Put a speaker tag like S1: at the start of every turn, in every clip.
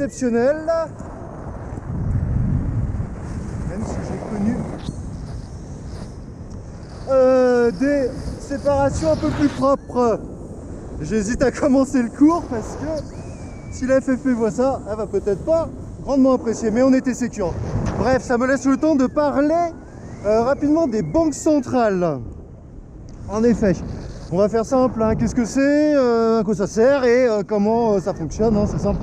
S1: exceptionnel, même si j'ai connu des séparations un peu plus propres. J'hésite à commencer le cours parce que si la FFP voit ça, elle va peut-être pas grandement apprécier, mais on était sécure. Bref, ça me laisse le temps de parler rapidement des banques centrales. En effet, on va faire simple, hein. Qu'est-ce que c'est, à quoi ça sert et comment ça fonctionne, hein, c'est simple.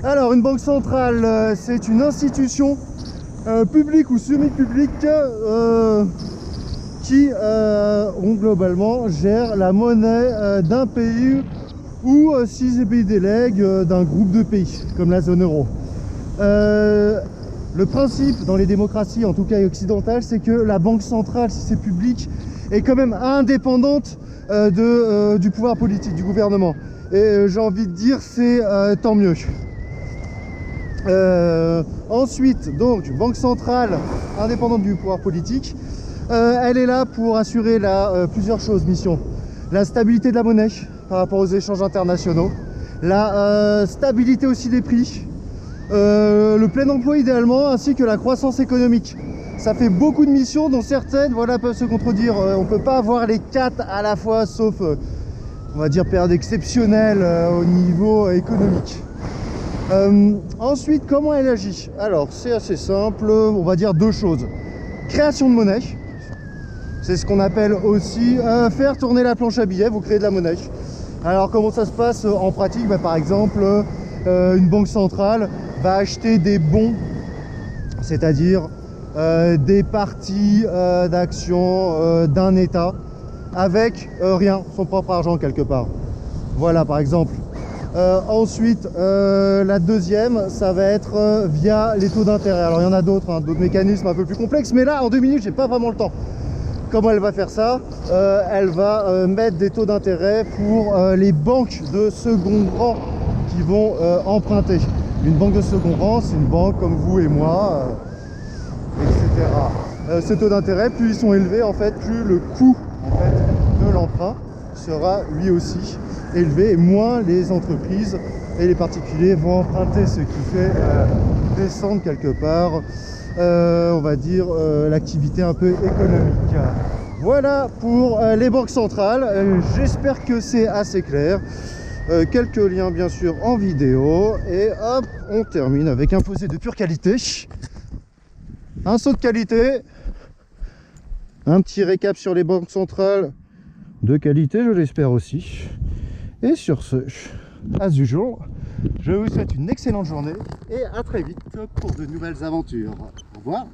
S1: Alors, une banque centrale, c'est une institution publique ou semi-publique qui globalement gère la monnaie d'un pays ou si ces pays délèguent d'un groupe de pays, comme la zone euro. Le principe dans les démocraties, en tout cas occidentales, c'est que la banque centrale, si c'est public, est quand même indépendante du pouvoir politique, du gouvernement. Et j'ai envie de dire, c'est tant mieux. Ensuite, donc, banque centrale indépendante du pouvoir politique, elle est là pour assurer plusieurs choses, missions. La stabilité de la monnaie par rapport aux échanges internationaux, la stabilité aussi des prix, le plein emploi idéalement, ainsi que la croissance économique. Ça fait beaucoup de missions dont certaines peuvent se contredire. On ne peut pas avoir les quatre à la fois, sauf, on va dire, période exceptionnelle au niveau économique. Ensuite, comment elle agit? Alors, c'est assez simple, on va dire deux choses. Création de monnaie, c'est ce qu'on appelle aussi faire tourner la planche à billets, vous créez de la monnaie. Alors, comment ça se passe en pratique? Par exemple, une banque centrale va acheter des bons, c'est-à-dire des parties d'actions d'un État avec rien, son propre argent quelque part. Voilà, par exemple. Ensuite, la deuxième, ça va être via les taux d'intérêt. Alors il y en a d'autres, hein, d'autres mécanismes un peu plus complexes, mais là en 2 minutes j'ai pas vraiment le temps. Comment elle va faire ça? Elle va mettre des taux d'intérêt pour les banques de second rang qui vont emprunter. Une banque de second rang, c'est une banque comme vous et moi, etc. Ces taux d'intérêt, plus ils sont élevés, en fait, plus le coût de l'emprunt sera lui aussi élevé, et moins les entreprises et les particuliers vont emprunter, ce qui fait descendre quelque part, on va dire, l'activité un peu économique. Voilà pour les banques centrales. J'espère que c'est assez clair. Quelques liens bien sûr en vidéo, et hop, on termine avec un posé de pure qualité, un saut de qualité, un petit récap sur les banques centrales de qualité, je l'espère aussi. Et sur ce, as usual, je vous souhaite une excellente journée et à très vite pour de nouvelles aventures. Au revoir.